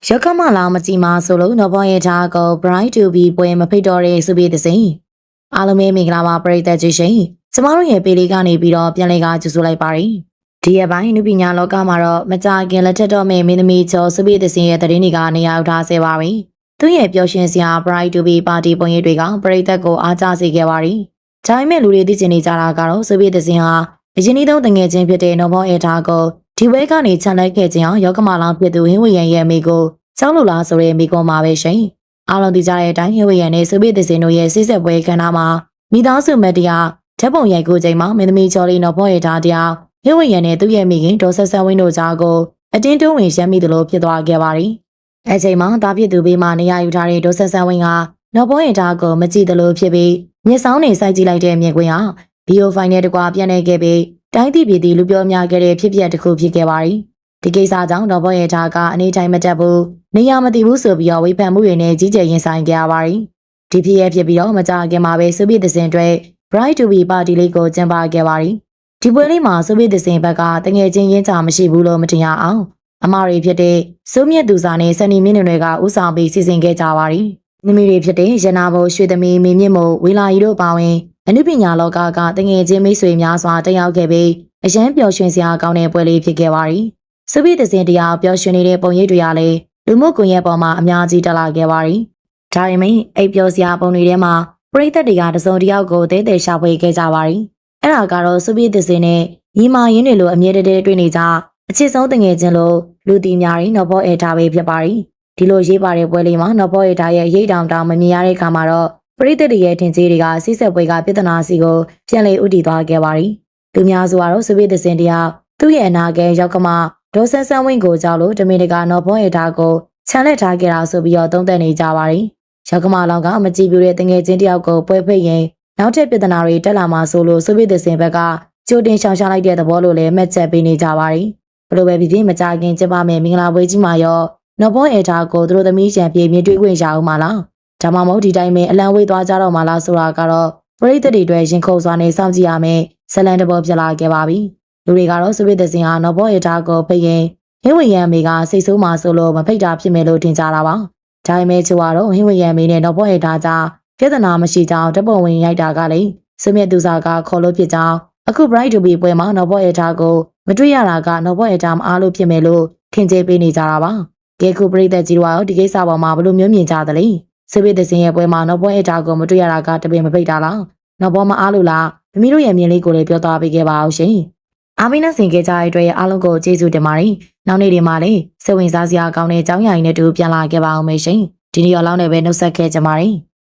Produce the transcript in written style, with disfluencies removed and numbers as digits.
Yakamala Matima Solo Noboya Jago Bright to be Poem Pitore Subi the same. Alume Miglama Break that Jishay. Tomorrow ye Peligani beat up Yalega to Sulai Pari. Dear by Nubina Lokamaro, Matagan Lateto me Minamito Subi the same at the Rinigani out Sevari. သူရဲ့ပျော်ရွှင်စရာ Bright to be party ပုံရိပ်တွေကပရိသတ်ကိုအားကျစေခဲ့ပါတယ်။ဒါပေမဲ့လူတွေသိချင်နေကြတာကတော့ဆိုဗီယက်သင်းဟာအရင်ဆုံးတငယ်ချင်းဖြစ်တဲ့နော်ဘောအေတာကိုဒီဝဲကနေခြံလိုက်ခဲ့ခြင်းအောင်ရောက်ကမာလောင်ဖြစ်သူဟင်းဝေရန်ရဲ့အမိကိုကြောက်လို့လားဆိုတဲ့အမိကောမှာပဲရှင်။အားလုံးသိကြတဲ့အတိုင်းဟင်းဝေရန်နဲ့ဆိုဗီယက်သင်းတို့ရဲ့စစ်ဆက်ပွဲခန်းနာမှာမိသားစုမက်တရားဓာတ်ပုံရိုက်ကူးချိန်မှာမင်းသမီးချော်လီနော်ဘောအေတာတရားဟင်းဝေရန်နဲ့သူ့ရဲ့မိခင်ဒေါ်ဆက်ဆန်းဝင်းတို့ကြားကိုအတင်းတွန်းဝင်ရမ်းမိသလိုဖြစ်သွားခဲ့ပါတယ်။အဲချိန်မှာတာဖြစ်သူဘေးမှာနေရာယူထားတဲ့ဒေါ်ဆက်ဆန်းဝင်းကနော်ဘောရင်တာကိုမကြည့်သလိုဖြစ်ပြီးမျက်စောင်းနဲ့စိုက်ကြည့်လိုက်တဲ့မြင်ကွင်းဟာဗီဒီယိုဖိုင်နဲ့တကွာပြန်နေခဲ့ပြီးတိုင်းပြည်ပြည်လူပြောများခဲ့တဲ့ဖြစ်ပျက်တစ်ခုဖြစ်ခဲ့ပါတယ်။ဒီကိစ္စကြောင့်နော်ဘောရင်တာကအနေတိုင်းမတက်ဘူးနေရာမသိဘူးဆိုပြီးဝေဖန်မှုတွေနဲ့ကြီးကျယ်ရင်ဆိုင်ခဲ့ရပါတယ်။ဒီဖြစ်ရဖြစ်ပြီးတော့မကြခင်မှာပဲဆိုဗီယက်သင်းအတွက် Bright to be party လေးကိုကျင်းပခဲ့ပါတယ်။ဒီပွဲလေးမှာဆိုဗီယက်သင်းဘက်ကတငယ်ချင်းရင်းချမရှိဘူးလို့မတင်ရအောင်အမရီဖြစ်တဲ့စိုးမြတ်သူစာနဲ့စနီမင်းတွေကဥဆောင်ပြီးစီစဉ်ခဲ့ကြပါတယ်။မိမိတွေဖြစ်တဲ့ရနာဘိုရွှေသမီးမင်းမြင့်မို့ဝေလာရီတို့ပါဝင်အနုပညာလောကကတငယ်ချင်းမိတ်ဆွေများစွာတက်ရောက်ခဲ့ပြီးအရန်ပျော်ရွှင်စရာကောင်းတဲ့ပွဲလေးဖြစ်ခဲ့ပါတယ်။ဆိုဗီယက်သင်းတရားပျော်ရွှင်နေတဲ့ပုံရိပ်တွေကလည်းလူမှုကွန်ရက်ပေါ်မှာအများကြီးတက်လာခဲ့ပါတယ်။ဒါပေမဲ့အိပ်ပျော်စရာပုံတွေထဲမှာပရိသတ်တွေကတစုံတစ်ယောက်ကိုတဲတဲရှာဖွေခဲ့ကြပါတယ်။အဲ့ဒါကတော့ဆိုဗီယက်သင်းနဲ့ညီမရင်းတွေလိုအမြဲတည်းတွေ့နေကြအချစ်ဆုံးတငယ်ချင်းလို့လူတီများရင်နော်ဘောအေတာပဲဖြစ်ပါတယ်။ဒီလိုရေးပါတဲ့ပွဲလေးမှာနော်ဘောအေတာရဲ့ရိတ်တောင်မမြင်ရတဲ့အခါမှာတော့ပရိသတ်တွေရဲ့ထင်ကြီးတွေကစိစက်ပွဲကပြဿနာစီကိုပြန်လည်ဥတည်သွားခဲ့ပါတယ်။လူများစုကတော့ဆိုဗီယက်သင်းတရားသူ့ရဲ့အနာဂတ်ရောက်ကမှဒေါ်ဆန်းဆန်းဝင်းကိုကြောက်လို့တမင်တကာနော်ဘောအေတာကိုခြံလက်ထားခဲ့တာဆိုပြီးတော့သုံးသပ်နေကြပါတယ်။ရောက်ကမှလောင်ကမကြည့်ပြတဲ့တငယ်ချင်းတယောက်ကိုပွဲဖိတ်ရင်နောက်ထပ်ပြဿနာတွေတက်လာမှာဆိုလို့ဆိုဗီယက်သင်းဘက်ကကြိုတင်ရှောင်ရှားလိုက်တဲ့သဘောလိုလည်းမှတ်ချက်ပေးနေကြပါတယ်။ဘလို့ပဲဖြစ်ဖြစ်မကြခင်ကျင်းပမယ်မင်္ဂလာပွဲကြီးမှာရောနော်ဘောအေတာကိုသူတို့သမီးချန်ပြေမြင်တွေ့ခွင့်ရအောင်မလားဒါမှမဟုတ်ဒီတိုင်းပဲအလံဝေးသွားကြတော့မလားဆိုတာကတော့ပရိသတ်တွေအတွက်ရင်ခုန်စွာနဲ့စောင့်ကြည့်ရမယ်ဇလန်တဘောဖြစ်လာခဲ့ပါပြီလူတွေကတော့ဆိုဗီယက်သင်းဟာနော်ဘောအေတာကိုဖိတ်ရင်ဟင်းဝေရန်မေကစိတ်ဆိုးမှဆိုလို့မဖိတ်တာဖြစ်မယ်လို့ထင်ကြတာပါဒါပေမဲ့သူကတော့ဟင်းဝေရန်မေနဲ့နော်ဘောအေတာကြားပြဿနာမရှိကြောင်းတပုံဝင်ရိုက်တာကလေစမြတ်သူစာကခေါ်လို့ဖြစ်ကြောင်းအခု Bright to be ပွဲမှာနော်ဘောအေတာကိုမတွေ့ရတာကနော်ဘောအေတာမအားလို့ဖြစ်မယ်လို့ထင်ကြေးပေးနေကြတာပါကဲခုပရိသတ်ကြီးတို့ရောဒီကိစ္စပေါ်မှာဘလို့မျိုးမြင်ကြသလဲဆိုဗီယက်သင်းရဲ့ပွဲမှာနော်ဘောအေတာကိုမတွေ့ရတာကတပင်မပိတ်တာလားနော်ဘောမအားလို့လားမမီတို့ရဲ့မြင်လေးကိုလည်းပြောသွားပေးခဲ့ပါအောင်ရှင်အားပေးနဲ့ဆင်ခဲ့ကြတဲ့အတွက်အားလုံးကိုကျေးဇူးတင်ပါတယ်နောက်နေ့ဒီမှာလည်းစိတ်ဝင်စားစရာကောင်းတဲ့အကြောင်းအရာတွေနဲ့တူပြန်လာခဲ့ပါအောင်မယ်ရှင်ဒီနေ့ရောလောက်နဲ့ပဲနှုတ်ဆက်ခဲ့ကြပါတယ်